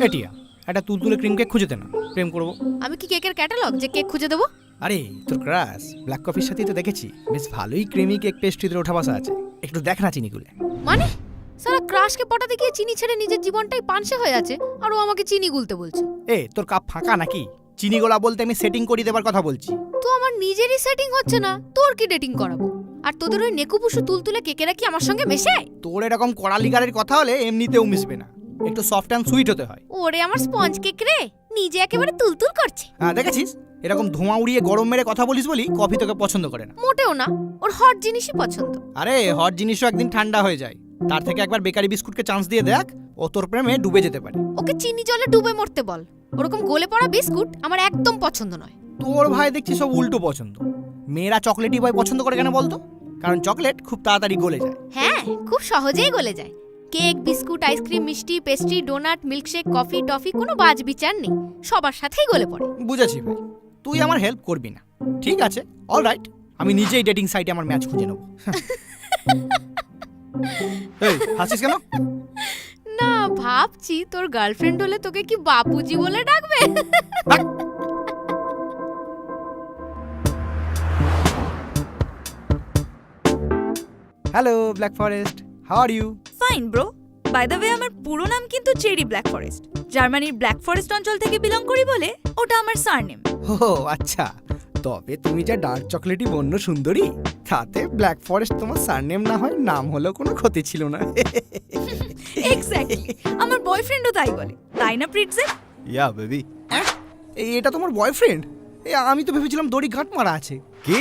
এটিয়া একটা তুলতুলে ক্রিম কেক খুঁজে দে না, প্রেম করবো। আমি কি কেকের ক্যাটালগ যে কেক খুঁজে দেবো? আরে তোর ক্রাশ ব্ল্যাক কফির সাথেই তো দেখেছি, বেশ ভালোই ক্রিমি কেক পেস্ট্রিতে ওঠা বসা আছে, একটু দেখ না চিনিগুলো। মানে সারা ক্রাশকে পটাতে গিয়ে চিনি ছেড়ে নিজের জীবনটাই পানসে হয়ে আছে, আর ও আমাকে চিনি গুলতে বলছে। তোর কাপ ফাঁকা নাকি? চিনি গোলা বলতে আমি সেটিং করি দেবার কথা বলছি। তো আমার নিজেরই সেটিং হচ্ছে না, তোর কি ডেটিং করাবো? আর তোদের ওই নেকুপুসু তুলতুলে কেকেরা কি আমার সঙ্গে মেশে? তোর এরকম কড়ালিগারের কথা হলে এমনিতেও মিশবে না, একটু সফট অ্যান্ড সুইট হতে হয়। ওরে আমার স্পঞ্জ কেক রে, নিজে একেবারে তুলতুল করছে। হ্যাঁ দেখেছিস, এরকম ধোঁয়া উড়িয়ে গরম মেরে কথা বলিস বলি কফি তোকে পছন্দ করে না। মোটেও না, ওর হট জিনিসই পছন্দ। আরে হট জিনিসও একদিন ঠান্ডা হয়ে যায়, তার থেকে একবার বেকারি বিস্কুটকে চান্স দিয়ে দেখ, ও তোর প্রেমে ডুবে যেতে পারে। ওকে চিনি জলে ডুবে মরতে বল, ওরকম গলে পড়া বিস্কুট আমার একদম পছন্দ নয়। তোর ভাই দেখছি সব উল্টো পছন্দ। মেয়েরা চকলেটই বয় পছন্দ করে কেন বলতো? কারণ চকলেট খুব তাড়াতাড়ি গলে যায়। হ্যাঁ, খুব সহজেই গলে যায়। কেক, বিস্কুট, আইসক্রিম, মিষ্টি, pastry, donut, milkshake, coffee, toffee কোনো বাজ বিচার নেই, সবার সাথেই গলে পড়ে। বুঝেছি ভাই, তুই আমার হেল্প করবি না, ঠিক আছে, অলরাইট, আমি নিজেই ডেটিং সাইটে আমার ম্যাচ খুঁজে নেব। এই হাসিস কেন? না, ভাবছি তোর গার্লফ্রেন্ড হলে তোকে কি বাপুজি বলে ডাকবে? Hello black forest, how are you? Fine bro. By the way, আমার পুরো নাম কিন্তু চেরি ব্ল্যাক ফরেস্ট। জার্মানির ব্ল্যাক ফরেস্ট অঞ্চল থেকে বিলং করি বলে ওটা আমার সারনেম। ও আচ্ছা, তবে তুমি যা ডার্ক চকলেটি বন্য সুন্দরী, তাতে ব্ল্যাক ফরেস্ট তোমার সারনেম না হয় নাম হলেও কোনো ক্ষতি ছিল না। এক্স্যাক্টলি, আমার বয়ফ্রেন্ডও তাই বলে, তাই না প্রিটজেল? Yeah baby. এটা তোমার বয়ফ্রেন্ড? আমি তো ভেবেছিলাম দড়ি ঘাট মারা আছে। কি?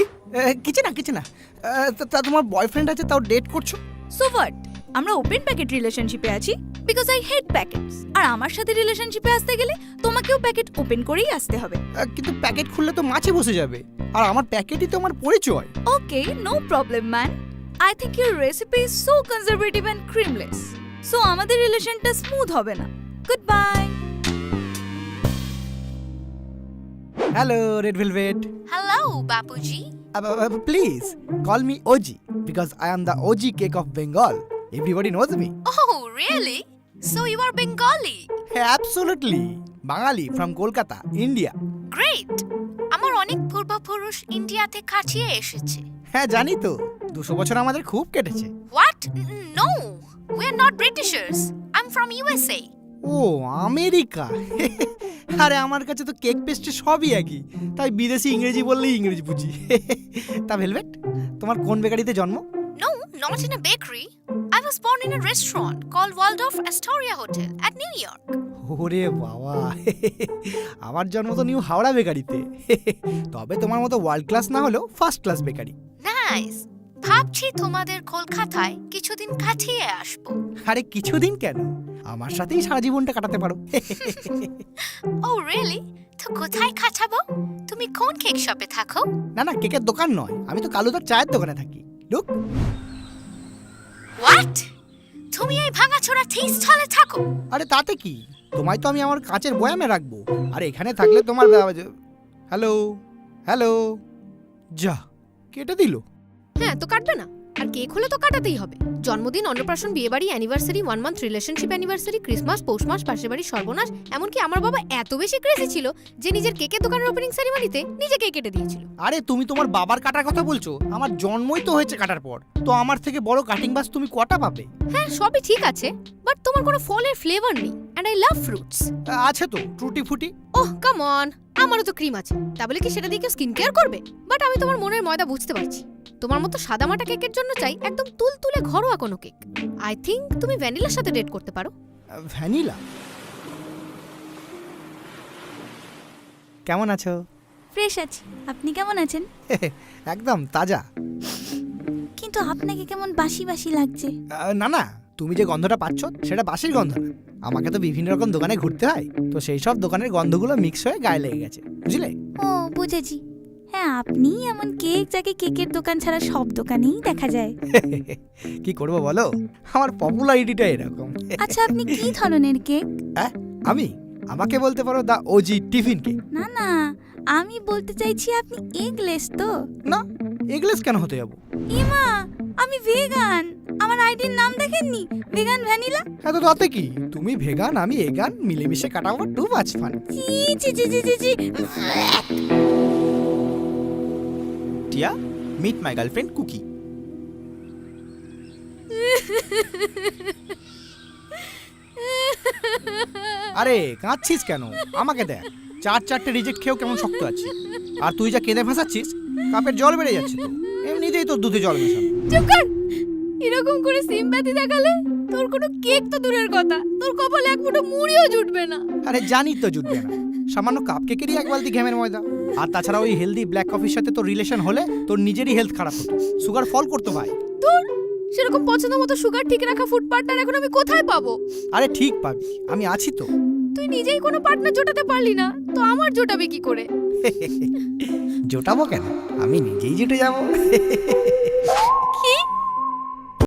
কিছু না। তা তোমার বয়ফ্রেন্ড আছে, তাও ডেট করছো? সো হোয়াট, আমরা ওপেন প্যাকেট রিলেশনশিপে আছি বিকজ আই হেট প্যাকেটস। আর আমার সাথে রিলেশনশিপে আসতে গেলে তোমাকেও প্যাকেট ওপেন করেই আসতে হবে। কিন্তু প্যাকেট খুললে তো মাছি বসে যাবে, আর আমার প্যাকেটই তো আমার পরিচয়। Okay, no problem man. I think your recipe is so conservative and creamless, so আমাদের রিলেশনটা স্মুথ হবে না। Goodbye. Hello red velvet. Hello Bapuji. Please call me OG, because I am the OG cake of Bengal. Everybody knows me. Oh, really? So you are Bengali? Absolutely, Bangali from Kolkata, India. Great! আমার অনেক পূর্বপুরুষ ইন্ডিয়াতে কাটিয়ে এসেছে। হ্যাঁ জানি তো, 200 বছর আমাদের খুব কেটেছে। What? No, we are not Britishers. I'm from USA. ও আমেরিকা। আরে আমার কাছে তো কেক পেস্ট্রি সবই একই, তাই বিদেশি ইংরেজি বললেই ইংরেজি বুঝি। তা ভেলভেট, তোমার কোন বেকারিতে জন্ম? No, not in a bakery. I was born in a restaurant called Waldorf Astoria Hotel at New York. ওরে বাবা, আমার জন্ম তো নিউ হাওড়া বেকারিতে। তবে তোমার মতো ওয়ার্ল্ড ক্লাস না হলেও ফার্স্ট ক্লাস বেকারি। Nice. ভাবছি তোমাদের কলকাতায় কিছুদিন কাটিয়ে আসবো। আরে কিছুদিন কেন, আমার সাথেই সারা জীবনটা কাটাতে পারো। Oh, really? তো কোথায় কাটাবো? তুমি কোন কেক শপে থাকো? না কেকের দোকান নয়, আমি তো কালুদার চায়ের দোকানে থাকি। লুক। What? তুমি এই ভাঙাচোরা টি স্টলে থাকো? আরে তাতে কি, তোমায় তো আমি আমার কাঁচের বয়ামে রাখবো, আর এখানে থাকলে তোমার হ্যালো হ্যালো, যা কেটে দিল। হ্যাঁ, তো কাটবে না? আর কেক হলে তো কাটাতেই হবে। জন্মদিন, অন্নপ্রাশন, বিয়েবাড়ি, anniversary, 1 month relationship anniversary, Christmas, পৌষ মাস, পাশের বাড়ির সর্বনাশ, এমনকি আমার বাবা এত বেশি ক্রেজি ছিল যে নিজের কেকের দোকানের ওপেনিং সেরিমনিতে নিজে কেক কেটে দিয়েছিল। আরে তুমি তোমার বাবার কাটার কথা বলছো? আমার জন্মই তো হয়েছে কাটার পর, তো আমার থেকে বড় কাটিং বাস তুমি কটা পাবে? হ্যাঁ, সবই ঠিক আছে, বাট তোমার কোনো ফলের ফ্লেভার নেই, এন্ড আই লাভ ফ্রুটস। আছে তো টুটি ফুটি। ওহ কাম অন, আমারও তো ক্রিম আছে, তা বলে কি সেটা দিয়ে কেউ স্কিন কেয়ার করবে? বাট আমি তোমার মনের ময়দা বুঝতে পারছি। তোমার মতো সাদামাটা কেকের জন্য চাই একদম তুলতুলে ঘরোয়া কোনো কেক। আই থিংক তুমি ভ্যানিলার সাথে ডেট করতে পারো। ভ্যানিলা? কেমন আছো? ফ্রেশ আছি, আপনি কেমন আছেন? একদম তাজা। কিন্তু আপনাকে কেমন বাসি বাসি লাগছে। না, তুমি যে গন্ধটা পাচ্ছ সেটা বাসির গন্ধ না, আমাকে তো বিভিন্ন রকম দোকানে ঘুরতে হয়, তো সেই সব দোকানের গন্ধগুলো মিক্স হয়ে গায়ে লেগে গেছে, বুঝলে? ও বুঝেছি। হ্যাঁ, আপনি এমন কেক যাকে কেকের দোকান ছাড়া সব দোকানেই দেখা যায়। কি করবো বলো, আমার পপুলারিটিটা এরকম। আচ্ছা, আপনি কি ধরনের কেক? আমি আমাকে বলতে পারো দা ওজি টিফিন কেক। না, আমি বলতে চাইছি আপনি এগলেস তো? না, এগলেস কেন হতে যাবো? ইমা, আমি ভেগান, আমার আমার আইডির নাম দেখেননি? Vegan vanilla. হ্যাঁ তো তাতে কি, তুমি ভেগান আমি এগান, মিলেমিশে কাটাবো টু মাচ ফান। চি চি চি চি চি চি। টিয়া, meet my girlfriend কুকি। আরে কাঁদছিস কেন? আমাকে দেখ, 4-4টে রিজেক্ট খেয়েও কেমন শক্ত আছি। আর তুই যা কেঁদে ভাসাচ্ছিস, কাপের জল বেড়ে যাচ্ছে তো। এমনিতেই তোর দুধে জল মেশানো। চুপ কর। এরকম করে সিম্প্যাথি দেখালে তোর কোনো কেক তো দূরের কথা, তোর কপালে এক মুঠো মুড়িও জুটবে না। আরে জানি তো জুটবে না, সামান্য কাপ কেকেরই এক বালতি ঘ্যামের ময়দা। আর তাছাড়া ওই হেলদি ব্ল্যাক কফির সাথে তোর রিলেশন হলে তোর নিজেরই হেলথ খারাপ হতো, সুগার ফল করতো ভাই। তোর সেরকম পছন্দ মতো সুগার ঠিক রাখা ফুড পার্টনার এখন আমি কোথায় পাবো? আরে ঠিক পাবি, আমি আছি তো। তুই নিজেই কোনো পার্টনার জোটাতে পারলি না, তো আমার জোটাবে কি করে? জোটাবো কেন, আমি নিজেই জুটে যাবো।